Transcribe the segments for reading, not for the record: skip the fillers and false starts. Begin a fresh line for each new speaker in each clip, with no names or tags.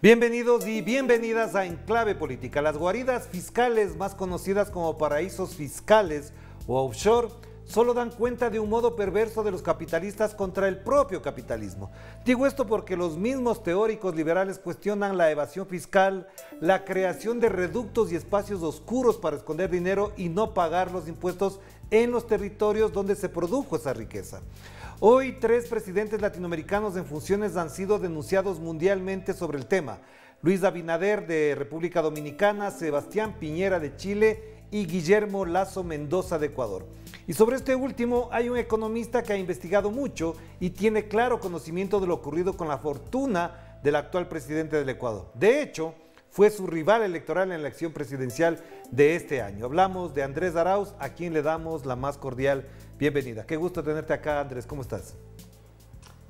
Bienvenidos y bienvenidas a Enclave Política. Las guaridas fiscales, más conocidas como paraísos fiscales o offshore, solo dan cuenta de un modo perverso de los capitalistas contra el propio capitalismo. Digo esto porque los mismos teóricos liberales cuestionan la evasión fiscal, la creación de reductos y espacios oscuros para esconder dinero y no pagar los impuestos en los territorios donde se produjo esa riqueza. Hoy, 3 presidentes latinoamericanos en funciones han sido denunciados mundialmente sobre el tema. Luis Abinader de República Dominicana, Sebastián Piñera de Chile y Guillermo Lasso Mendoza de Ecuador. Y sobre este último hay un economista que ha investigado mucho y tiene claro conocimiento de lo ocurrido con la fortuna del actual presidente del Ecuador. De hecho, fue su rival electoral en la elección presidencial de este año. Hablamos de Andrés Arauz, a quien le damos la más cordial bienvenida. Qué gusto tenerte acá, Andrés. ¿Cómo estás?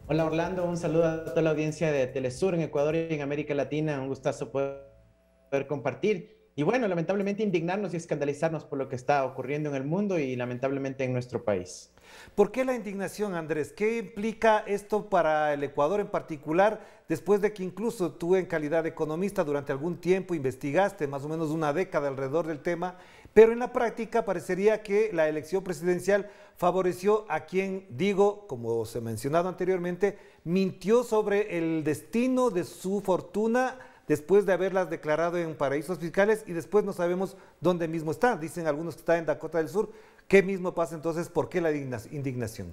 Hola Orlando, un saludo a toda la audiencia de Telesur en Ecuador y en América Latina. Un gustazo poder compartir. Y bueno, lamentablemente indignarnos y escandalizarnos por lo que está ocurriendo en el mundo y lamentablemente en nuestro país.
¿Por qué la indignación, Andrés? ¿Qué implica esto para el Ecuador en particular, después de que incluso tú en calidad de economista durante algún tiempo investigaste más o menos una década alrededor del tema, pero en la práctica parecería que la elección presidencial favoreció a quien, digo, como se ha mencionado anteriormente, mintió sobre el destino de su fortuna después de haberlas declarado en paraísos fiscales y después no sabemos dónde mismo está? Dicen algunos que está en Dakota del Sur. ¿Qué mismo pasa entonces? ¿Por qué la indignación?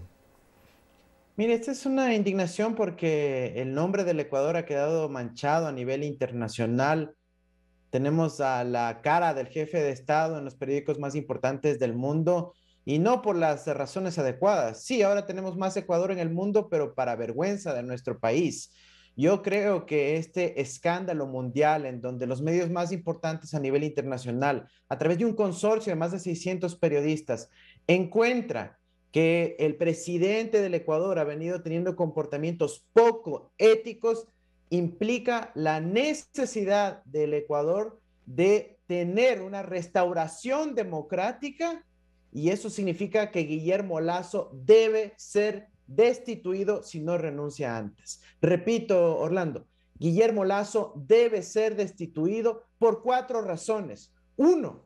Mire, esta es una indignación porque el nombre del Ecuador ha quedado manchado a nivel internacional. Tenemos a la cara del jefe de Estado en los periódicos más importantes del mundo y no por las razones adecuadas. Sí, ahora tenemos más Ecuador en el mundo, pero para vergüenza de nuestro país. Yo creo que este escándalo mundial en donde los medios más importantes a nivel internacional, a través de un consorcio de más de 600 periodistas, encuentra que el presidente del Ecuador ha venido teniendo comportamientos poco éticos, implica la necesidad del Ecuador de tener una restauración democrática y eso significa que Guillermo Lasso debe ser destituido si no renuncia antes. Repito, Orlando, Guillermo Lasso debe ser destituido por 4 razones. 1,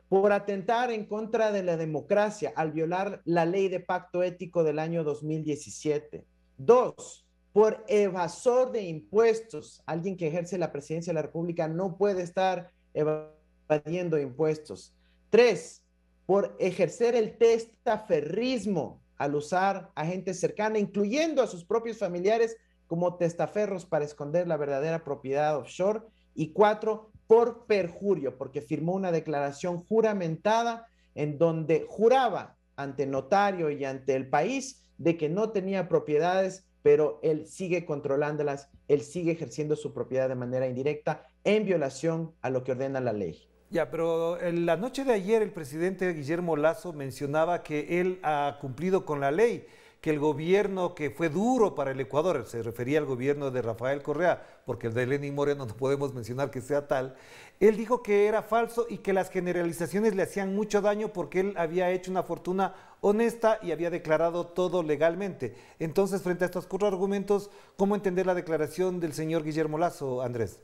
por atentar en contra de la democracia al violar la ley de pacto ético del año 2017. 2, por evasor de impuestos. Alguien que ejerce la presidencia de la República no puede estar evadiendo impuestos. 3, por ejercer el testaferrismo al usar a gente cercana, incluyendo a sus propios familiares, como testaferros para esconder la verdadera propiedad offshore. Y 4, por perjurio, porque firmó una declaración juramentada en donde juraba ante notario y ante el país de que no tenía propiedades, pero él sigue controlándolas, él sigue ejerciendo su propiedad de manera indirecta en violación a lo que ordena la ley.
Ya, pero en la noche de ayer el presidente Guillermo Lasso mencionaba que él ha cumplido con la ley, que el gobierno que fue duro para el Ecuador, se refería al gobierno de Rafael Correa, porque el de Lenín Moreno no podemos mencionar que sea tal, él dijo que era falso y que las generalizaciones le hacían mucho daño porque él había hecho una fortuna honesta y había declarado todo legalmente. Entonces, frente a estos 4 argumentos, ¿cómo entender la declaración del señor Guillermo Lasso, Andrés?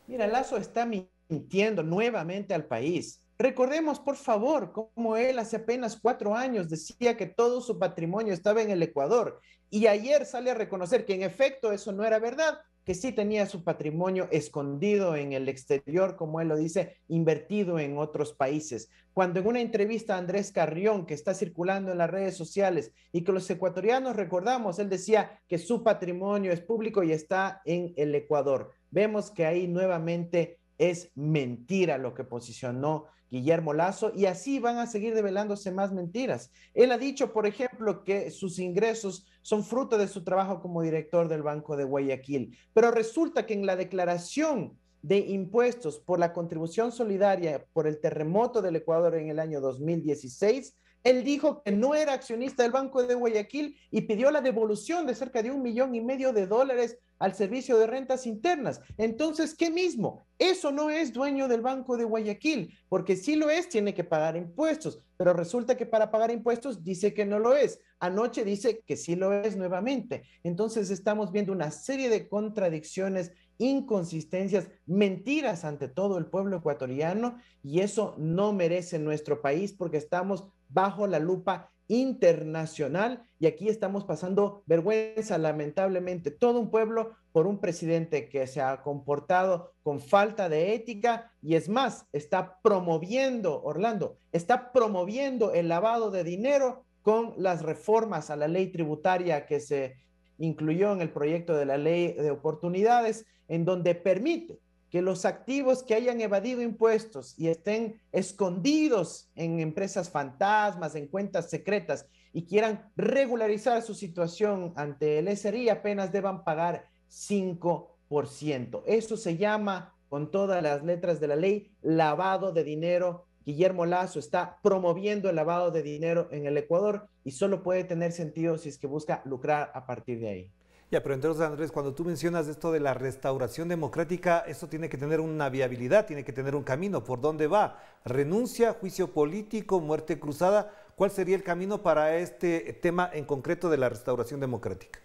Mira, Lasso está mintiendo nuevamente al país. Recordemos, por favor, cómo él hace apenas 4 años decía que todo su patrimonio estaba en el Ecuador y ayer sale a reconocer que en efecto eso no era verdad, que sí tenía su patrimonio escondido en el exterior, como él lo dice, invertido en otros países. Cuando en una entrevista a Andrés Carrión, que está circulando en las redes sociales y que los ecuatorianos recordamos, él decía que su patrimonio es público y está en el Ecuador. Vemos que ahí nuevamente es mentira lo que posicionó Guillermo Lasso y así van a seguir develándose más mentiras. Él ha dicho, por ejemplo, que sus ingresos son fruto de su trabajo como director del Banco de Guayaquil, pero resulta que en la declaración de impuestos por la contribución solidaria por el terremoto del Ecuador en el año 2016, él dijo que no era accionista del Banco de Guayaquil y pidió la devolución de cerca de $1,500,000 al servicio de rentas internas. Entonces, ¿qué mismo? Eso no es dueño del Banco de Guayaquil, porque si lo es, tiene que pagar impuestos, pero resulta que para pagar impuestos dice que no lo es. anoche dice que sí lo es nuevamente. Entonces estamos viendo una serie de contradicciones, inconsistencias, mentiras ante todo el pueblo ecuatoriano, y eso no merece nuestro país porque estamos bajo la lupa internacional y aquí estamos pasando vergüenza, lamentablemente, todo un pueblo por un presidente que se ha comportado con falta de ética y es más, está promoviendo, Orlando, está promoviendo el lavado de dinero con las reformas a la ley tributaria que se incluyó en el proyecto de la ley de oportunidades, en donde permite que los activos que hayan evadido impuestos y estén escondidos en empresas fantasmas, en cuentas secretas y quieran regularizar su situación ante el SRI apenas deban pagar 5%. Eso se llama, con todas las letras de la ley, lavado de dinero. Guillermo Lasso está promoviendo el lavado de dinero en el Ecuador y solo puede tener sentido si es que busca lucrar a partir de ahí.
Ya, pero entonces, Andrés, cuando tú mencionas esto de la restauración democrática, eso tiene que tener una viabilidad, tiene que tener un camino. ¿Por dónde va? ¿Renuncia, juicio político, muerte cruzada? ¿Cuál sería el camino para este tema en concreto de la restauración democrática?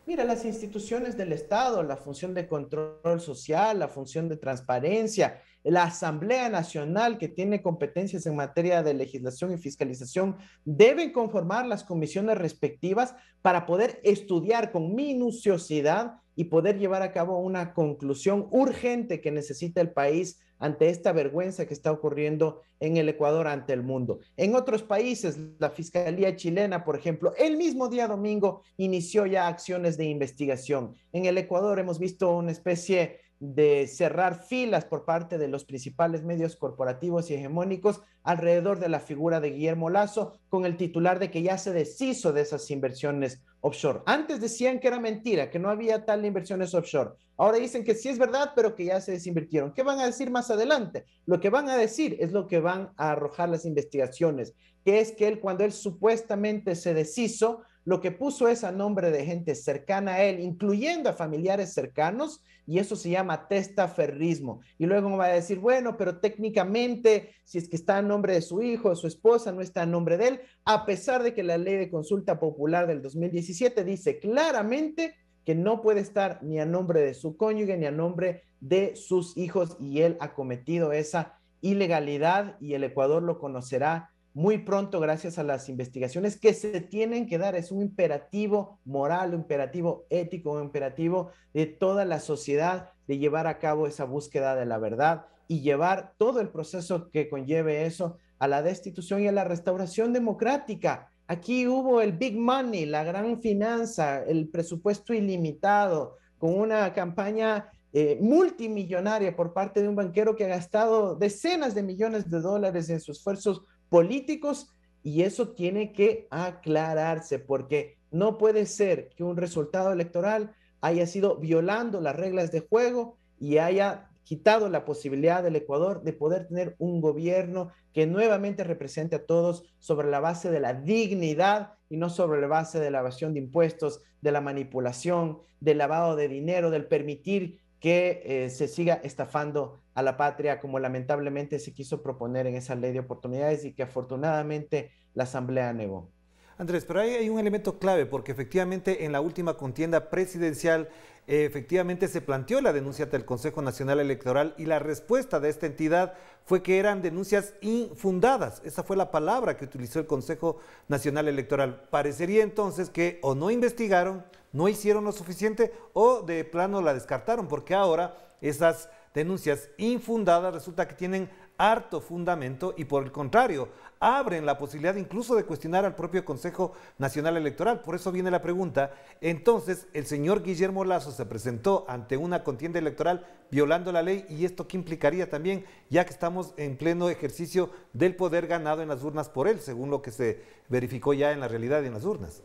Mira, las instituciones del Estado, la función de control social, la función de transparencia, la Asamblea Nacional, que tiene competencias en materia de legislación y fiscalización, deben conformar las comisiones respectivas para poder estudiar con minuciosidad y poder llevar a cabo una conclusión urgente que necesita el país ante esta vergüenza que está ocurriendo en el Ecuador ante el mundo. En otros países, la Fiscalía chilena, por ejemplo, el mismo día domingo inició ya acciones de investigación. En el Ecuador hemos visto una especie de cerrar filas por parte de los principales medios corporativos y hegemónicos alrededor de la figura de Guillermo Lasso, con el titular de que ya se deshizo de esas inversiones offshore. Antes decían que era mentira, que no había tal inversiones offshore. Ahora dicen que sí es verdad, pero que ya se desinvirtieron. ¿Qué van a decir más adelante? Lo que van a decir es lo que van a arrojar las investigaciones, que es que él, cuando él supuestamente se deshizo, lo que puso es a nombre de gente cercana a él, incluyendo a familiares cercanos, y eso se llama testaferrismo. Y luego va a decir, bueno, pero técnicamente, si es que está a nombre de su hijo, de su esposa, no está a nombre de él, a pesar de que la ley de consulta popular del 2017 dice claramente que no puede estar ni a nombre de su cónyuge ni a nombre de sus hijos, y él ha cometido esa ilegalidad y el Ecuador lo conocerá muy pronto gracias a las investigaciones que se tienen que dar. Es un imperativo moral, un imperativo ético, un imperativo de toda la sociedad de llevar a cabo esa búsqueda de la verdad y llevar todo el proceso que conlleve eso a la destitución y a la restauración democrática. Aquí hubo el big money, la gran finanza, el presupuesto ilimitado, con una campaña multimillonaria por parte de un banquero que ha gastado decenas de millones de dólares en sus esfuerzos políticos, y eso tiene que aclararse porque no puede ser que un resultado electoral haya sido violando las reglas de juego y haya quitado la posibilidad del Ecuador de poder tener un gobierno que nuevamente represente a todos sobre la base de la dignidad y no sobre la base de la evasión de impuestos, de la manipulación, del lavado de dinero, del permitir que se siga estafando a la patria como lamentablemente se quiso proponer en esa ley de oportunidades y que afortunadamente la Asamblea negó.
Andrés, pero ahí hay un elemento clave, porque efectivamente en la última contienda presidencial efectivamente se planteó la denuncia ante el Consejo Nacional Electoral y la respuesta de esta entidad fue que eran denuncias infundadas. Esa fue la palabra que utilizó el Consejo Nacional Electoral. Parecería entonces que o no investigaron, no hicieron lo suficiente o de plano la descartaron, porque ahora esas denuncias infundadas resulta que tienen harto fundamento y por el contrario, abren la posibilidad incluso de cuestionar al propio Consejo Nacional Electoral. Por eso viene la pregunta, entonces el señor Guillermo Lasso se presentó ante una contienda electoral violando la ley, y esto qué implicaría también, ya que estamos en pleno ejercicio del poder ganado en las urnas por él, según lo que se verificó ya en la realidad en las urnas.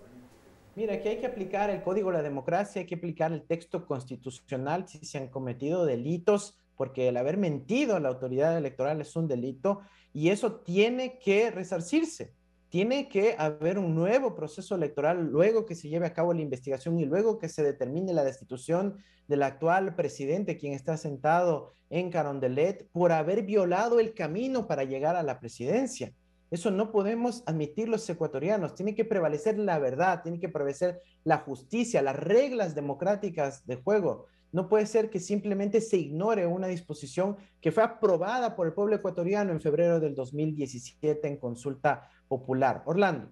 Mira, aquí hay que aplicar el Código de la Democracia, hay que aplicar el texto constitucional si se han cometido delitos, porque el haber mentido a la autoridad electoral es un delito y eso tiene que resarcirse. Tiene que haber un nuevo proceso electoral luego que se lleve a cabo la investigación y luego que se determine la destitución del actual presidente, quien está sentado en Carondelet, por haber violado el camino para llegar a la presidencia. Eso no podemos admitir los ecuatorianos. Tiene que prevalecer la verdad, tiene que prevalecer la justicia, las reglas democráticas de juego. No puede ser que simplemente se ignore una disposición que fue aprobada por el pueblo ecuatoriano en febrero del 2017 en consulta popular. Orlando,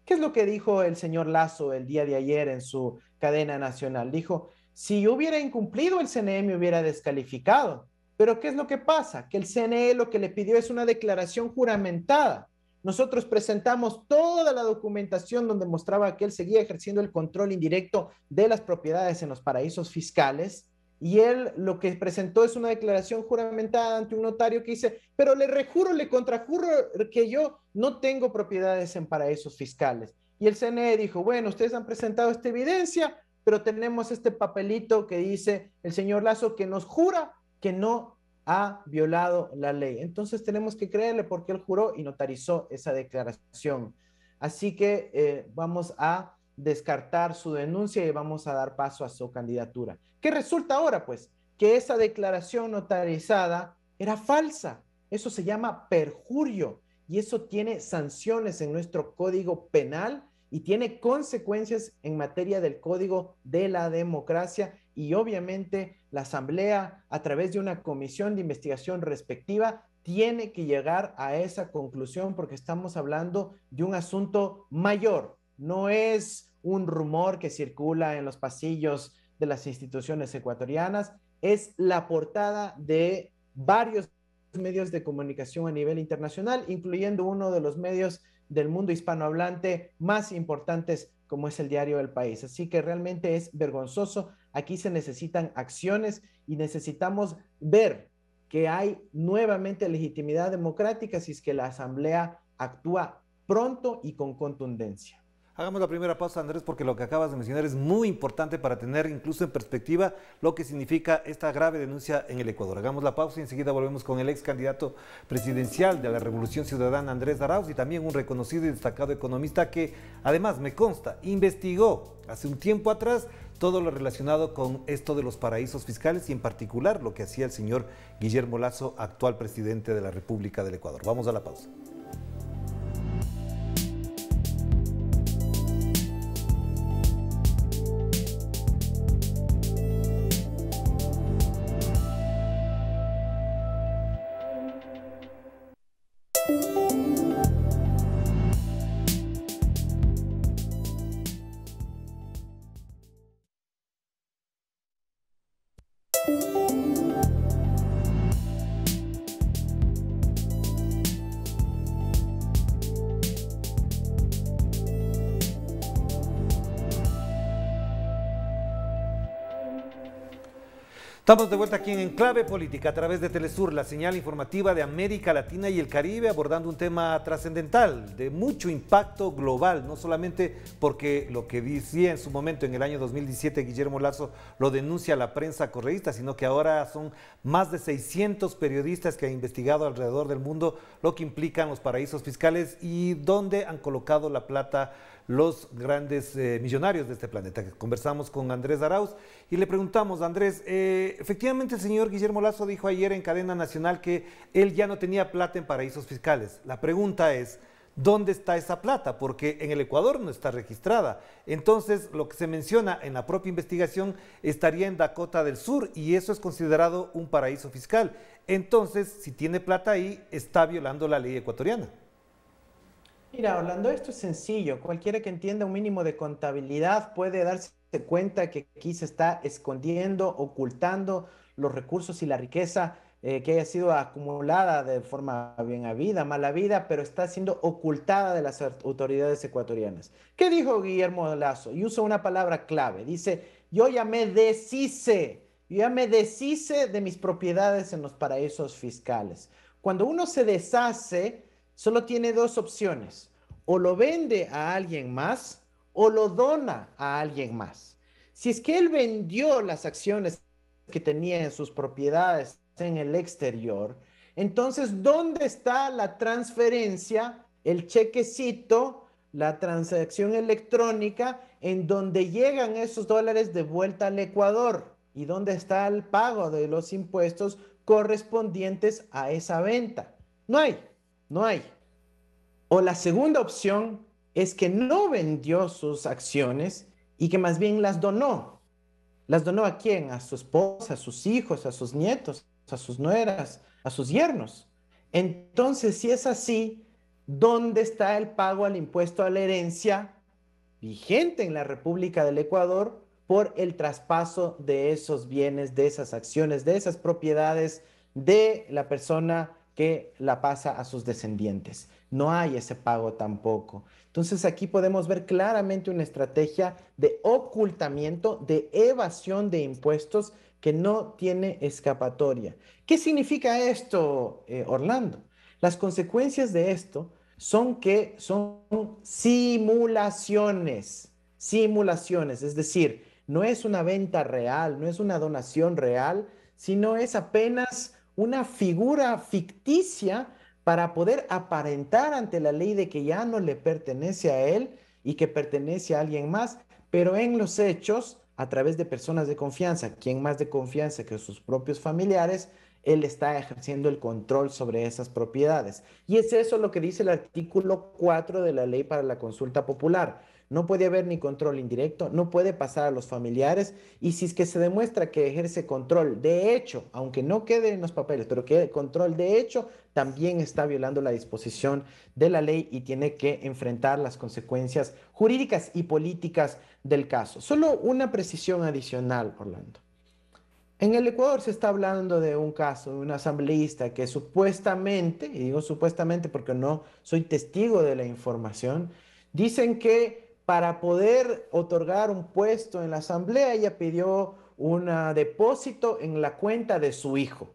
¿qué es lo que dijo el señor Lasso el día de ayer en su cadena nacional? Dijo, si yo hubiera incumplido, el CNE me hubiera descalificado. Pero ¿qué es lo que pasa? Que el CNE lo que le pidió es una declaración juramentada. Nosotros presentamos toda la documentación donde mostraba que él seguía ejerciendo el control indirecto de las propiedades en los paraísos fiscales, y él lo que presentó es una declaración juramentada ante un notario que dice, pero le rejuro, le contrajuro que yo no tengo propiedades en paraísos fiscales. Y el CNE dijo, bueno, ustedes han presentado esta evidencia, pero tenemos este papelito que dice el señor Lasso que nos jura que no ha violado la ley. Entonces tenemos que creerle porque él juró y notarizó esa declaración. Así que vamos a descartar su denuncia y vamos a dar paso a su candidatura. ¿Qué resulta ahora? Pues que esa declaración notarizada era falsa. Eso se llama perjurio y eso tiene sanciones en nuestro Código Penal y tiene consecuencias en materia del Código de la Democracia, y obviamente la Asamblea, a través de una comisión de investigación respectiva, tiene que llegar a esa conclusión porque estamos hablando de un asunto mayor. No es un rumor que circula en los pasillos de las instituciones ecuatorianas, es la portada de varios medios de comunicación a nivel internacional, incluyendo uno de los medios del mundo hispanohablante más importantes como es el diario El País. Así que realmente es vergonzoso. Aquí se necesitan acciones y necesitamos ver que hay nuevamente legitimidad democrática si es que la Asamblea actúa pronto y con contundencia.
Hagamos la primera pausa, Andrés, porque lo que acabas de mencionar es muy importante para tener incluso en perspectiva lo que significa esta grave denuncia en el Ecuador. Hagamos la pausa y enseguida volvemos con el ex candidato presidencial de la Revolución Ciudadana, Andrés Arauz, y también un reconocido y destacado economista que, además, me consta, investigó hace un tiempo atrás todo lo relacionado con esto de los paraísos fiscales y en particular lo que hacía el señor Guillermo Lasso, actual presidente de la República del Ecuador. Vamos a la pausa. Estamos de vuelta aquí en Enclave Política a través de Telesur, la señal informativa de América Latina y el Caribe, abordando un tema trascendental, de mucho impacto global, no solamente porque lo que decía en su momento en el año 2017 Guillermo Lasso lo denuncia la prensa correísta, sino que ahora son más de 600 periodistas que han investigado alrededor del mundo lo que implican los paraísos fiscales y dónde han colocado la plata los grandes millonarios de este planeta. Conversamos con Andrés Arauz y le preguntamos, Andrés, efectivamente el señor Guillermo Lasso dijo ayer en cadena nacional que él ya no tenía plata en paraísos fiscales. La pregunta es, ¿dónde está esa plata? Porque en el Ecuador no está registrada. Entonces, lo que se menciona en la propia investigación estaría en Dakota del Sur y eso es considerado un paraíso fiscal. Entonces, si tiene plata ahí, está violando la ley ecuatoriana.
Mira, Orlando, esto es sencillo. Cualquiera que entienda un mínimo de contabilidad puede darse cuenta que aquí se está escondiendo, ocultando los recursos y la riqueza que haya sido acumulada de forma bien habida, mala vida, pero está siendo ocultada de las autoridades ecuatorianas. ¿Qué dijo Guillermo Lasso? Y usa una palabra clave. Dice, yo ya me deshice de mis propiedades en los paraísos fiscales. Cuando uno se deshace, solo tiene dos opciones: o lo vende a alguien más o lo dona a alguien más. Si es que él vendió las acciones que tenía en sus propiedades en el exterior, entonces, ¿dónde está la transferencia, el chequecito, la transacción electrónica en donde llegan esos dólares de vuelta al Ecuador? ¿Y dónde está el pago de los impuestos correspondientes a esa venta? No hay. O la segunda opción es que no vendió sus acciones y que más bien las donó. ¿Las donó a quién? A su esposa, a sus hijos, a sus nietos, a sus nueras, a sus yernos. Entonces, si es así, ¿dónde está el pago al impuesto a la herencia vigente en la República del Ecuador por el traspaso de esos bienes, de esas acciones, de esas propiedades de la persona que la pasa a sus descendientes? No hay ese pago tampoco. Entonces aquí podemos ver claramente una estrategia de ocultamiento, de evasión de impuestos que no tiene escapatoria. ¿Qué significa esto, Orlando? Las consecuencias de esto son que son simulaciones, simulaciones, es decir, no es una venta real, no es una donación real, sino es apenas una figura ficticia para poder aparentar ante la ley de que ya no le pertenece a él y que pertenece a alguien más, pero en los hechos, a través de personas de confianza, ¿quién más de confianza que sus propios familiares? Él está ejerciendo el control sobre esas propiedades. Y es eso lo que dice el artículo 4 de la ley para la consulta popular. No puede haber ni control indirecto, no puede pasar a los familiares, y si es que se demuestra que ejerce control de hecho, aunque no quede en los papeles, pero que control de hecho, también está violando la disposición de la ley y tiene que enfrentar las consecuencias jurídicas y políticas del caso. Solo una precisión adicional, Orlando. En el Ecuador se está hablando de un caso de un asambleísta que supuestamente, y digo supuestamente porque no soy testigo de la información, dicen que para poder otorgar un puesto en la asamblea ella pidió un depósito en la cuenta de su hijo.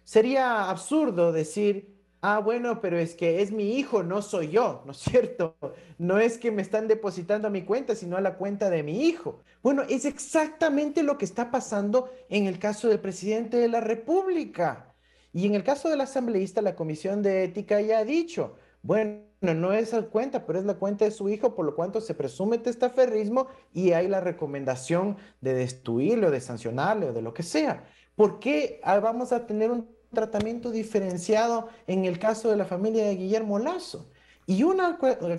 Sería absurdo decir, ah, bueno, pero es que es mi hijo, no soy yo, ¿no es cierto? No es que me están depositando a mi cuenta, sino a la cuenta de mi hijo. Bueno, es exactamente lo que está pasando en el caso del presidente de la República. Y en el caso del asambleísta, la Comisión de Ética ya ha dicho, bueno, no es la cuenta, pero es la cuenta de su hijo, por lo cual se presume testaferrismo y hay la recomendación de destituirlo, de sancionarlo, de lo que sea. ¿Por qué vamos a tener un tratamiento diferenciado en el caso de la familia de Guillermo Lasso? Y una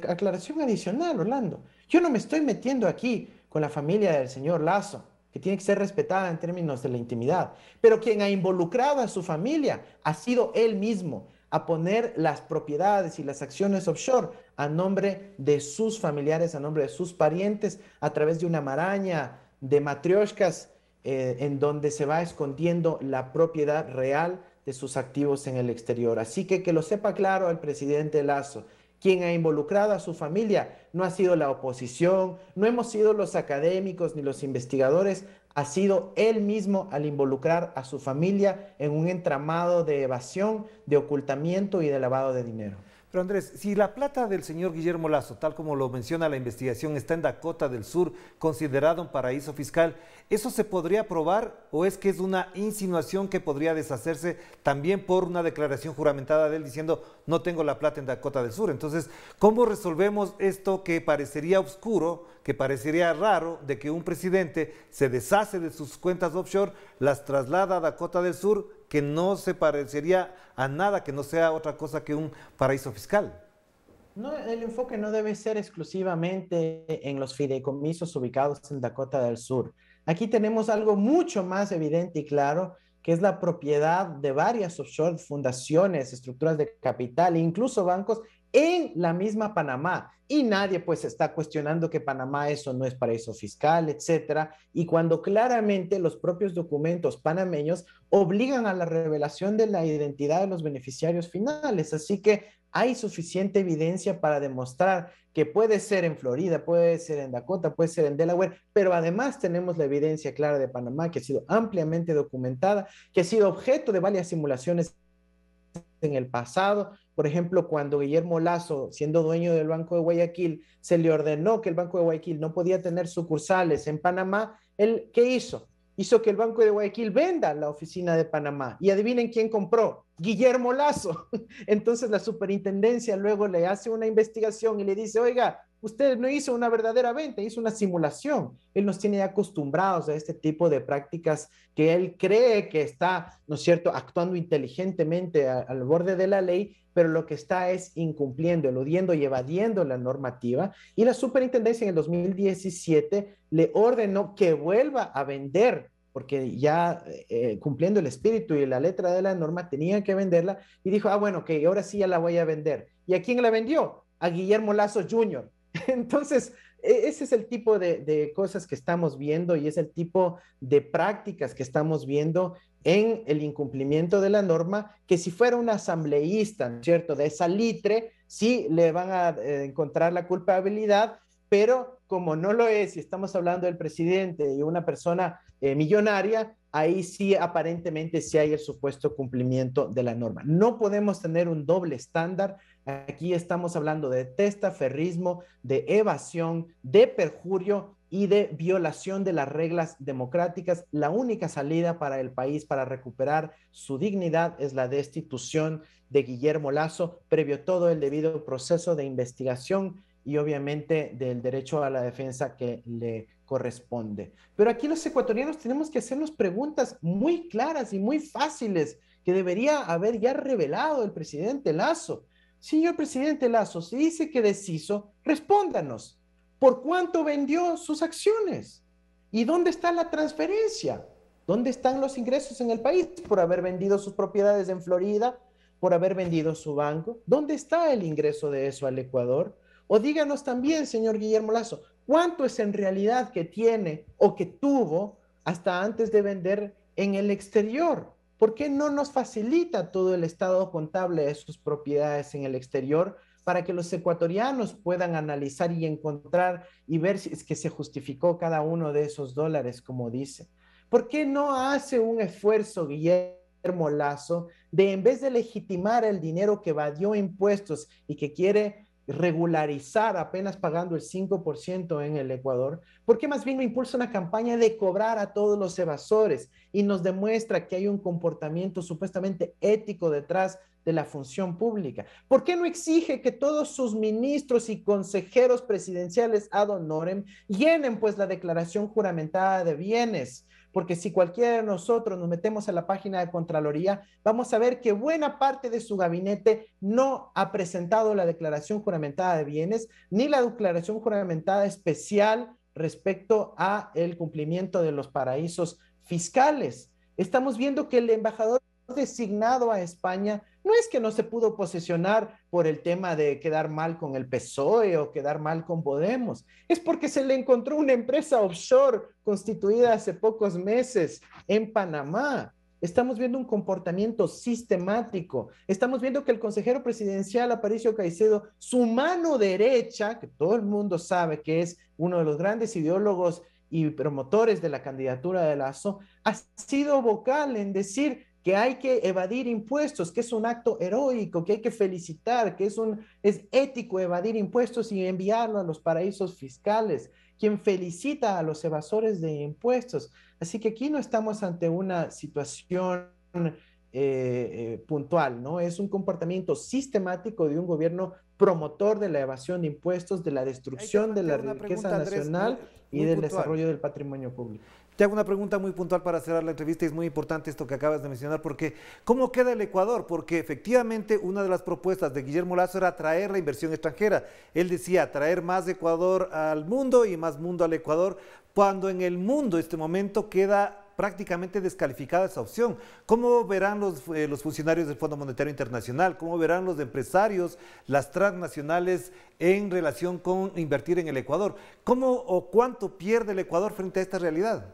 aclaración adicional, Orlando. Yo no me estoy metiendo aquí con la familia del señor Lasso, que tiene que ser respetada en términos de la intimidad, pero quien ha involucrado a su familia ha sido él mismo a poner las propiedades y las acciones offshore a nombre de sus familiares, a nombre de sus parientes, a través de una maraña de matrioshkas en donde se va escondiendo la propiedad real de sus activos en el exterior. Así que lo sepa claro el presidente Lasso. Quien ha involucrado a su familia no ha sido la oposición, no hemos sido los académicos ni los investigadores, ha sido él mismo al involucrar a su familia en un entramado de evasión, de ocultamiento y de lavado de dinero.
Pero Andrés, si la plata del señor Guillermo Lasso, tal como lo menciona la investigación, está en Dakota del Sur, considerado un paraíso fiscal, ¿eso se podría probar o es que es una insinuación que podría deshacerse también por una declaración juramentada de él diciendo no tengo la plata en Dakota del Sur? Entonces, ¿cómo resolvemos esto que parecería oscuro, que parecería raro, de que un presidente se deshace de sus cuentas offshore, las traslada a Dakota del Sur, que no se parecería a nada, que no sea otra cosa que un paraíso fiscal?
No, el enfoque no debe ser exclusivamente en los fideicomisos ubicados en Dakota del Sur. Aquí tenemos algo mucho más evidente y claro, que es la propiedad de varias offshore fundaciones, estructuras de capital e incluso bancos en la misma Panamá. Y nadie pues está cuestionando que Panamá eso no es paraíso fiscal, etcétera. Y cuando claramente los propios documentos panameños obligan a la revelación de la identidad de los beneficiarios finales. Así que hay suficiente evidencia para demostrar que puede ser en Florida, puede ser en Dakota, puede ser en Delaware, pero además tenemos la evidencia clara de Panamá que ha sido ampliamente documentada, que ha sido objeto de varias simulaciones en el pasado. Por ejemplo, cuando Guillermo Lasso, siendo dueño del Banco de Guayaquil, se le ordenó que el Banco de Guayaquil no podía tener sucursales en Panamá, ¿él qué hizo? Hizo que el Banco de Guayaquil venda la oficina de Panamá. Y adivinen quién compró. Guillermo Lazo. Entonces la superintendencia luego le hace una investigación y le dice, oiga, usted no hizo una verdadera venta, hizo una simulación. Él nos tiene acostumbrados a este tipo de prácticas que él cree que está, ¿no es cierto?, actuando inteligentemente al borde de la ley, pero lo que está es incumpliendo, eludiendo y evadiendo la normativa. Y la superintendencia en el 2017 le ordenó que vuelva a vender porque ya cumpliendo el espíritu y la letra de la norma tenía que venderla y dijo, ah, bueno, ok, ahora sí ya la voy a vender. ¿Y a quién la vendió? A Guillermo Lazo Jr. Entonces, ese es el tipo de cosas que estamos viendo y es el tipo de prácticas que estamos viendo en el incumplimiento de la norma, que si fuera un asambleísta, ¿no es cierto?, de salitre, sí le van a encontrar la culpabilidad, pero como no lo es, y estamos hablando del presidente y una persona millonaria, ahí sí aparentemente sí hay el supuesto cumplimiento de la norma. No podemos tener un doble estándar. Aquí estamos hablando de testaferrismo, de evasión, de perjurio y de violación de las reglas democráticas. La única salida para el país para recuperar su dignidad es la destitución de Guillermo Lazo, previo todo el debido proceso de investigación y obviamente del derecho a la defensa que le corresponde. Pero aquí los ecuatorianos tenemos que hacernos preguntas muy claras y muy fáciles que debería haber ya revelado el presidente Lazo. Señor presidente Lazo, se dice que deshizo, respóndanos. ¿Por cuánto vendió sus acciones? ¿Y dónde está la transferencia? ¿Dónde están los ingresos en el país por haber vendido sus propiedades en Florida, por haber vendido su banco? ¿Dónde está el ingreso de eso al Ecuador? O díganos también, señor Guillermo Lazo, ¿cuánto es en realidad que tiene o que tuvo hasta antes de vender en el exterior? ¿Por qué no nos facilita todo el estado contable de sus propiedades en el exterior para que los ecuatorianos puedan analizar y encontrar y ver si es que se justificó cada uno de esos dólares, como dice? ¿Por qué no hace un esfuerzo, Guillermo Lazo, de en vez de legitimar el dinero que evadió impuestos y que quiere regularizar apenas pagando el 5% en el Ecuador? ¿Por qué más bien no impulsa una campaña de cobrar a todos los evasores y nos demuestra que hay un comportamiento supuestamente ético detrás de la función pública? ¿Por qué no exige que todos sus ministros y consejeros presidenciales ad honorem llenen pues la declaración juramentada de bienes? Porque si cualquiera de nosotros nos metemos a la página de Contraloría, vamos a ver que buena parte de su gabinete no ha presentado la declaración juramentada de bienes ni la declaración juramentada especial respecto a el cumplimiento de los paraísos fiscales. Estamos viendo que el embajador designado a España no es que no se pudo posesionar por el tema de quedar mal con el PSOE o quedar mal con Podemos, es porque se le encontró una empresa offshore constituida hace pocos meses en Panamá. Estamos viendo un comportamiento sistemático. Estamos viendo que el consejero presidencial Aparicio Caicedo, su mano derecha, que todo el mundo sabe que es uno de los grandes ideólogos y promotores de la candidatura de Lazo, ha sido vocal en decir que hay que evadir impuestos, que es un acto heroico, que hay que felicitar, que es ético evadir impuestos y enviarlo a los paraísos fiscales, quien felicita a los evasores de impuestos. Así que aquí no estamos ante una situación puntual, ¿no? Es un comportamiento sistemático de un gobierno promotor de la evasión de impuestos, de la destrucción de la riqueza nacional y del desarrollo del patrimonio público.
Te hago una pregunta muy puntual para cerrar la entrevista y es muy importante esto que acabas de mencionar porque ¿cómo queda el Ecuador? Porque efectivamente una de las propuestas de Guillermo Lazo era atraer la inversión extranjera. Él decía traer más Ecuador al mundo y más mundo al Ecuador, cuando en el mundo en este momento queda prácticamente descalificada esa opción. ¿Cómo verán los funcionarios del Fondo Monetario Internacional? ¿Cómo verán los empresarios, las transnacionales en relación con invertir en el Ecuador? ¿Cómo o cuánto pierde el Ecuador frente a esta realidad?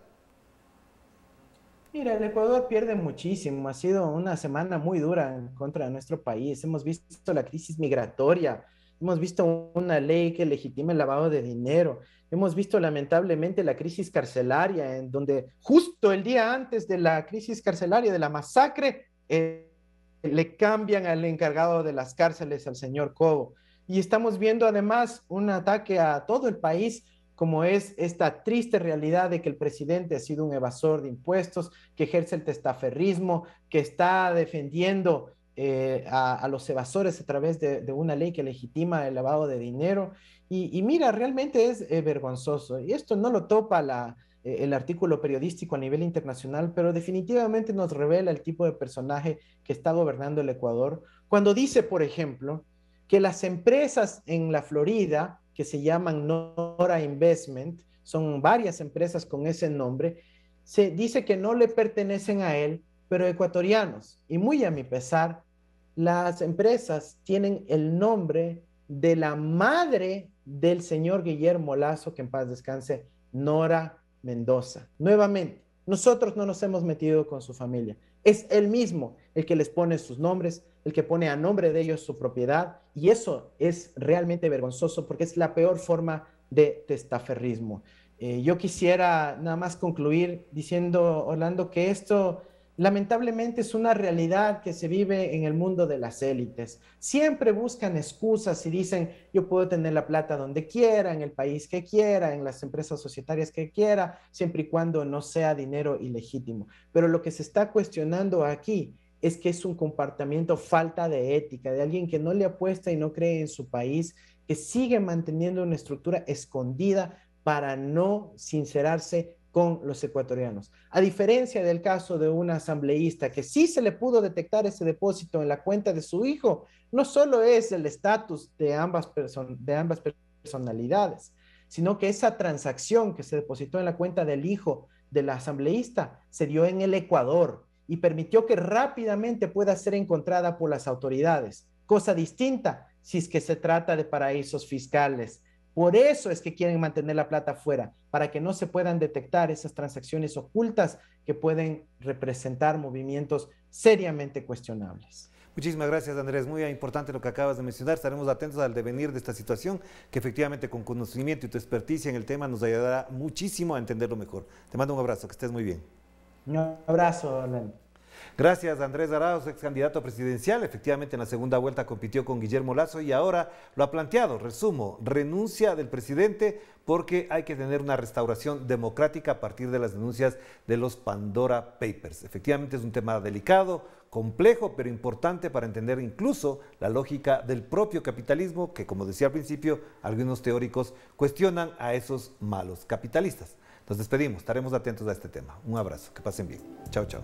Mira, el Ecuador pierde muchísimo. Ha sido una semana muy dura en contra de nuestro país. Hemos visto la crisis migratoria, hemos visto una ley que legitima el lavado de dinero, hemos visto lamentablemente la crisis carcelaria, en donde justo el día antes de la crisis carcelaria, de la masacre, le cambian al encargado de las cárceles, al señor Cobo. Y estamos viendo además un ataque a todo el país como es esta triste realidad de que el presidente ha sido un evasor de impuestos, que ejerce el testaferrismo, que está defendiendo a los evasores a través de una ley que legitima el lavado de dinero. Y mira, realmente es vergonzoso. Y esto no lo topa el artículo periodístico a nivel internacional, pero definitivamente nos revela el tipo de personaje que está gobernando el Ecuador. Cuando dice, por ejemplo, que las empresas en la Florida, que se llaman Nora Investment, son varias empresas con ese nombre, se dice que no le pertenecen a él, pero ecuatorianos. Y muy a mi pesar, las empresas tienen el nombre de la madre del señor Guillermo Lazo, que en paz descanse, Nora Mendoza. Nuevamente, nosotros no nos hemos metido con su familia. Es él mismo el que les pone sus nombres, el que pone a nombre de ellos su propiedad, y eso es realmente vergonzoso porque es la peor forma de testaferrismo. Yo quisiera nada más concluir diciendo, Orlando, que esto lamentablemente es una realidad que se vive en el mundo de las élites. Siempre buscan excusas y dicen, yo puedo tener la plata donde quiera, en el país que quiera, en las empresas societarias que quiera, siempre y cuando no sea dinero ilegítimo. Pero lo que se está cuestionando aquí es que es un comportamiento falta de ética, de alguien que no le apuesta y no cree en su país, que sigue manteniendo una estructura escondida para no sincerarse con los ecuatorianos. A diferencia del caso de un asambleísta que sí se le pudo detectar ese depósito en la cuenta de su hijo, no solo es el estatus de ambas personalidades, sino que esa transacción que se depositó en la cuenta del hijo del asambleísta se dio en el Ecuador y permitió que rápidamente pueda ser encontrada por las autoridades, cosa distinta si es que se trata de paraísos fiscales. Por eso es que quieren mantener la plata fuera, para que no se puedan detectar esas transacciones ocultas que pueden representar movimientos seriamente cuestionables.
Muchísimas gracias, Andrés. Muy importante lo que acabas de mencionar. Estaremos atentos al devenir de esta situación, que efectivamente con conocimiento y tu experticia en el tema nos ayudará muchísimo a entenderlo mejor. Te mando un abrazo, que estés muy bien.
Un abrazo, Orlando.
Gracias, Andrés Arauz, ex candidato presidencial. Efectivamente, en la segunda vuelta compitió con Guillermo Lazo y ahora lo ha planteado. Resumo, renuncia del presidente porque hay que tener una restauración democrática a partir de las denuncias de los Pandora Papers. Efectivamente, es un tema delicado, complejo, pero importante para entender incluso la lógica del propio capitalismo, que, como decía al principio, algunos teóricos cuestionan a esos malos capitalistas. Nos despedimos, estaremos atentos a este tema. Un abrazo, que pasen bien. Chao, chao.